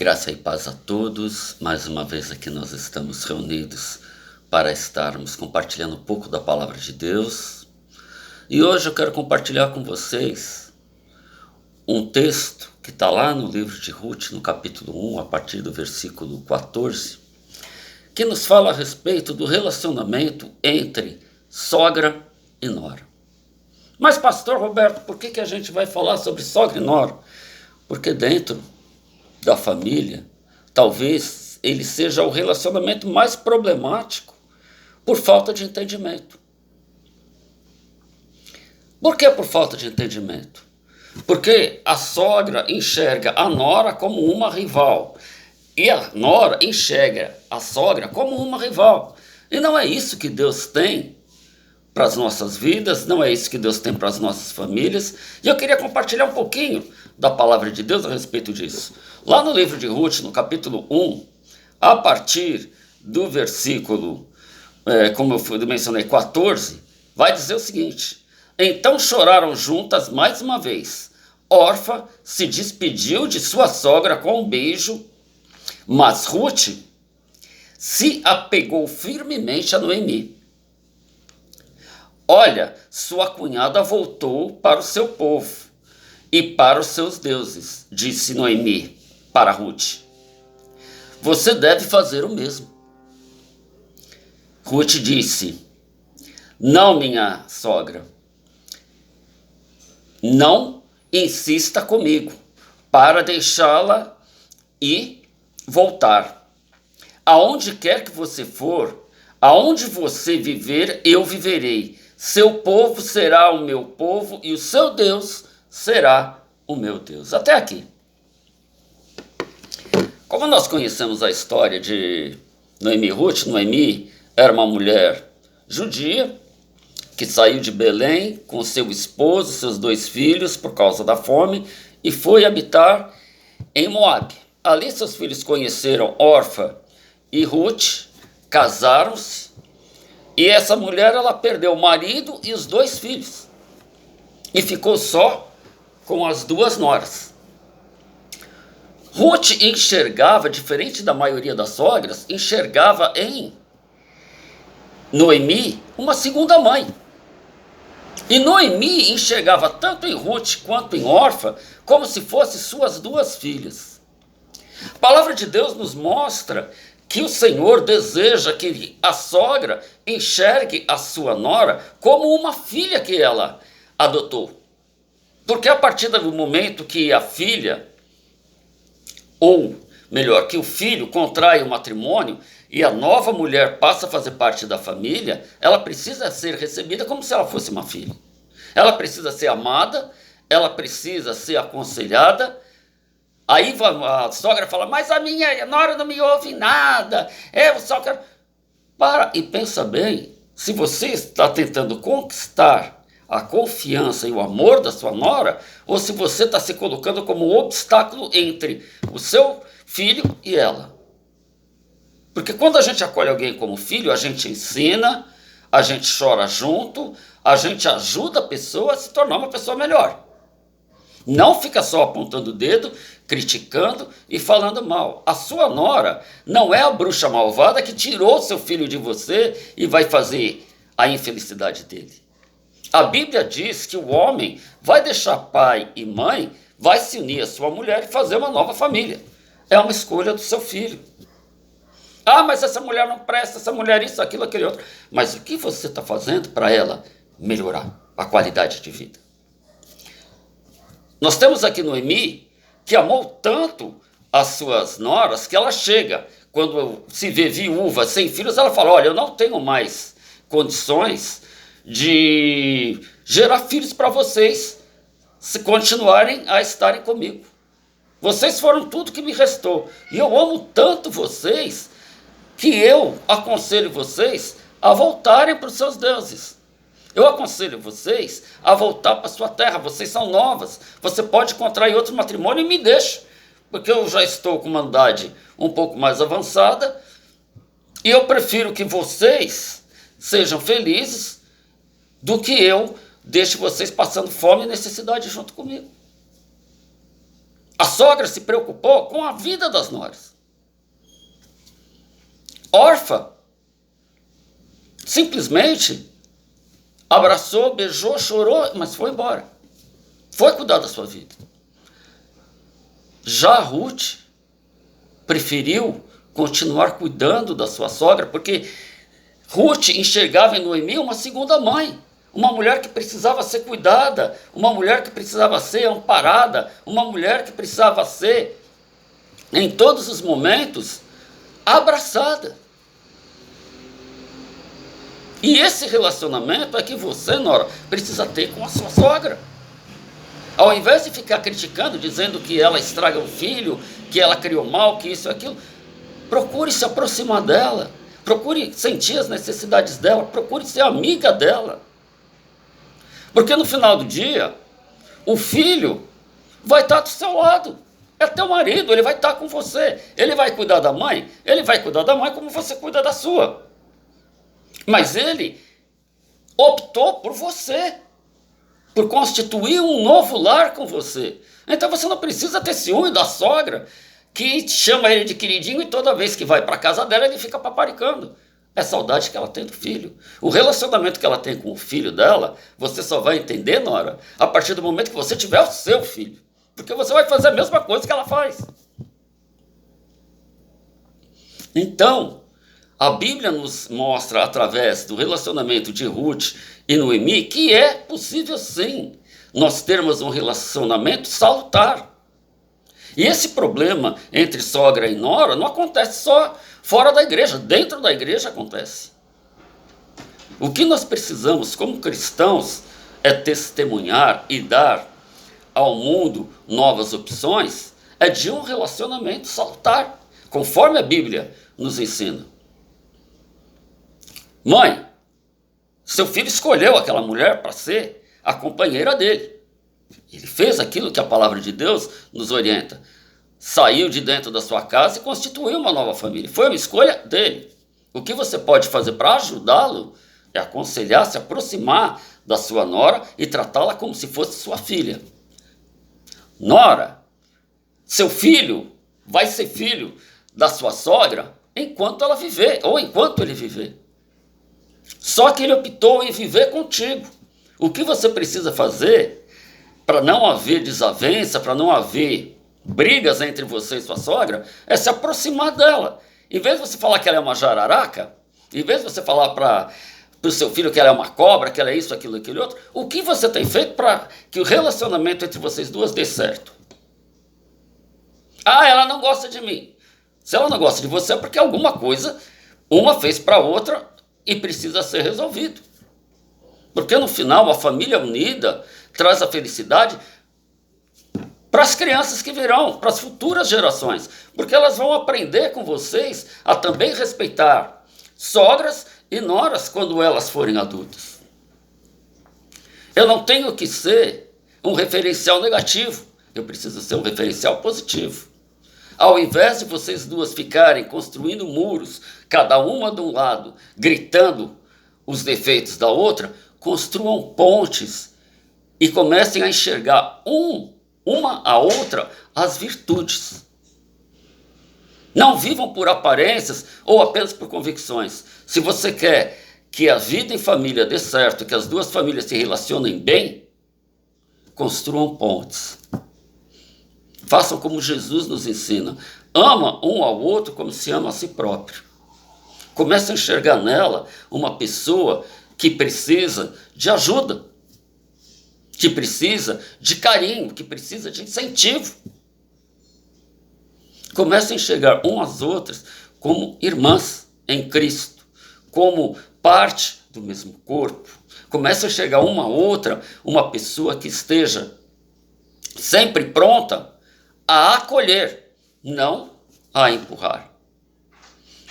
Graça e paz a todos. Mais uma vez aqui nós estamos reunidos para estarmos compartilhando um pouco da palavra de Deus. E hoje eu quero compartilhar com vocês um texto que está lá no livro de Ruth, no capítulo 1, a partir do versículo 14, que nos fala a respeito do relacionamento entre sogra e nora. Mas, pastor Roberto, por que a gente vai falar sobre sogra e nora? Porque dentro da família, talvez ele seja o relacionamento mais problemático por falta de entendimento. Por que por falta de entendimento? Porque a sogra enxerga a nora como uma rival e a nora enxerga a sogra como uma rival. E não é isso que Deus tem para as nossas vidas, não é isso que Deus tem para as nossas famílias. E eu queria compartilhar um pouquinho da palavra de Deus a respeito disso. Lá no livro de Ruth, no capítulo 1, a partir do versículo, como eu mencionei, 14, vai dizer o seguinte: então choraram juntas mais uma vez. Orfa se despediu de sua sogra com um beijo, mas Ruth se apegou firmemente a Noemi. Olha, sua cunhada voltou para o seu povo e para os seus deuses, disse Noemi para Ruth. Você deve fazer o mesmo. Ruth disse: não, minha sogra, não insista comigo para deixá-la e voltar. Aonde quer que você for, aonde você viver, eu viverei. Seu povo será o meu povo e o seu Deus será o meu Deus. Até aqui. Como nós conhecemos a história de Noemi e Ruth, Noemi era uma mulher judia que saiu de Belém com seu esposo, seus 2 filhos, por causa da fome, e foi habitar em Moabe. Ali seus filhos conheceram Orfa e Ruth, casaram-se, e essa mulher ela perdeu o marido e os 2 filhos, e ficou só com as 2 noras. Ruth enxergava, diferente da maioria das sogras, enxergava em Noemi uma segunda mãe. E Noemi enxergava tanto em Ruth quanto em Orfa como se fossem suas 2 filhas. A palavra de Deus nos mostra que o Senhor deseja que a sogra enxergue a sua nora como uma filha que ela adotou. Porque a partir do momento que a filha, ou melhor, que o filho contrai o matrimônio e a nova mulher passa a fazer parte da família, ela precisa ser recebida como se ela fosse uma filha. Ela precisa ser amada, ela precisa ser aconselhada. Aí a sogra fala: mas a minha nora não me ouve nada. Eu só quero... Para e pensa bem, se você está tentando conquistar a confiança e o amor da sua nora, ou se você está se colocando como um obstáculo entre o seu filho e ela. Porque quando a gente acolhe alguém como filho, a gente ensina, a gente chora junto, a gente ajuda a pessoa a se tornar uma pessoa melhor. Não fica só apontando o dedo, criticando e falando mal. A sua nora não é a bruxa malvada que tirou seu filho de você e vai fazer a infelicidade dele. A Bíblia diz que o homem vai deixar pai e mãe, vai se unir à sua mulher e fazer uma nova família. É uma escolha do seu filho. Ah, mas essa mulher não presta, essa mulher isso, aquilo, aquele outro. Mas o que você está fazendo para ela melhorar a qualidade de vida? Nós temos aqui Noemi, que amou tanto as suas noras, que ela chega, quando se vê viúva, sem filhos, ela fala: olha, eu não tenho mais condições de gerar filhos para vocês, se continuarem a estarem comigo. Vocês foram tudo que me restou, e eu amo tanto vocês, que eu aconselho vocês a voltarem para os seus deuses. Eu aconselho vocês a voltar para a sua terra. Vocês são novas. Você pode contrair outro matrimônio e me deixa, porque eu já estou com uma idade um pouco mais avançada e eu prefiro que vocês sejam felizes do que eu deixe vocês passando fome e necessidade junto comigo. A sogra se preocupou com a vida das noras. Orfa simplesmente abraçou, beijou, chorou, mas foi embora. Foi cuidar da sua vida. Já Ruth preferiu continuar cuidando da sua sogra, porque Ruth enxergava em Noemi uma segunda mãe, uma mulher que precisava ser cuidada, uma mulher que precisava ser amparada, uma mulher que precisava ser, em todos os momentos, abraçada. E esse relacionamento é que você, nora, precisa ter com a sua sogra. Ao invés de ficar criticando, dizendo que ela estraga o filho, que ela criou mal, que isso e aquilo, procure se aproximar dela, procure sentir as necessidades dela, procure ser amiga dela. Porque no final do dia, o filho vai estar do seu lado. É teu marido, ele vai estar com você. Ele vai cuidar da mãe? Ele vai cuidar da mãe como você cuida da sua. Mas ele optou por você, por constituir um novo lar com você. Então você não precisa ter ciúme da sogra, que chama ele de queridinho e toda vez que vai para a casa dela ele fica paparicando. É saudade que ela tem do filho. O relacionamento que ela tem com o filho dela, você só vai entender, nora, a partir do momento que você tiver o seu filho. Porque você vai fazer a mesma coisa que ela faz. Então, a Bíblia nos mostra, através do relacionamento de Ruth e Noemi, que é possível sim nós termos um relacionamento salutar. E esse problema entre sogra e nora não acontece só fora da igreja, dentro da igreja acontece. O que nós precisamos como cristãos é testemunhar e dar ao mundo novas opções, é de um relacionamento salutar, conforme a Bíblia nos ensina. Mãe, seu filho escolheu aquela mulher para ser a companheira dele. Ele fez aquilo que a palavra de Deus nos orienta. Saiu de dentro da sua casa e constituiu uma nova família. Foi uma escolha dele. O que você pode fazer para ajudá-lo é aconselhar, se aproximar da sua nora e tratá-la como se fosse sua filha. Nora, seu filho vai ser filho da sua sogra enquanto ela viver, ou enquanto ele viver. Só que ele optou em viver contigo. O que você precisa fazer para não haver desavença, para não haver brigas entre você e sua sogra, é se aproximar dela. Em vez de você falar que ela é uma jararaca, em vez de você falar para o seu filho que ela é uma cobra, que ela é isso, aquilo, aquele outro, o que você tem feito para que o relacionamento entre vocês duas dê certo? Ah, ela não gosta de mim. Se ela não gosta de você é porque alguma coisa uma fez para a outra e precisa ser resolvido. Porque no final a família unida traz a felicidade para as crianças que virão, para as futuras gerações, porque elas vão aprender com vocês a também respeitar sogras e noras quando elas forem adultas. Eu não tenho que ser um referencial negativo, eu preciso ser um referencial positivo. Ao invés de vocês duas ficarem construindo muros, cada uma de um lado, gritando os defeitos da outra, construam pontes e comecem a enxergar uma a outra as virtudes. Não vivam por aparências ou apenas por convicções. Se você quer que a vida em família dê certo, que as duas famílias se relacionem bem, construam pontes. Façam como Jesus nos ensina. Ama um ao outro como se ama a si próprio. Comece a enxergar nela uma pessoa que precisa de ajuda, que precisa de carinho, que precisa de incentivo. Comece a enxergar umas às outras como irmãs em Cristo, como parte do mesmo corpo. Comece a enxergar uma a outra, uma pessoa que esteja sempre pronta a acolher, não a empurrar.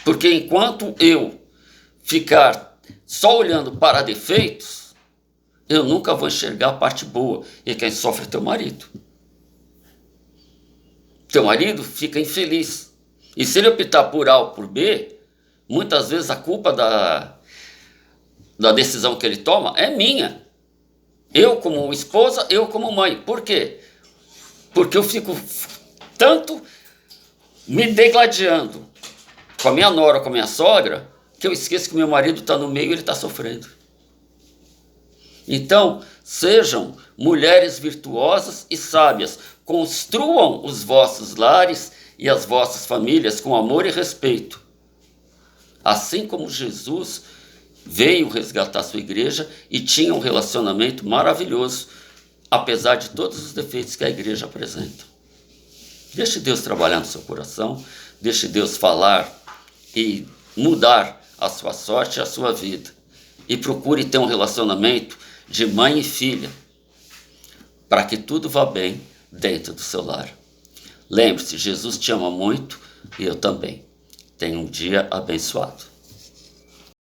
Porque enquanto eu ficar só olhando para defeitos, eu nunca vou enxergar a parte boa. E quem sofre é teu marido. Teu marido fica infeliz. E se ele optar por A ou por B, muitas vezes a culpa da decisão que ele toma é minha. Eu como esposa, eu como mãe. Por quê? Porque eu fico tanto me degladiando com a minha nora, com a minha sogra, que eu esqueço que meu marido está no meio e ele está sofrendo. Então, sejam mulheres virtuosas e sábias, construam os vossos lares e as vossas famílias com amor e respeito. Assim como Jesus veio resgatar sua igreja e tinha um relacionamento maravilhoso, apesar de todos os defeitos que a igreja apresenta. Deixe Deus trabalhar no seu coração, deixe Deus falar e mudar a sua sorte e a sua vida. E procure ter um relacionamento de mãe e filha, para que tudo vá bem dentro do seu lar. Lembre-se, Jesus te ama muito e eu também. Tenha um dia abençoado.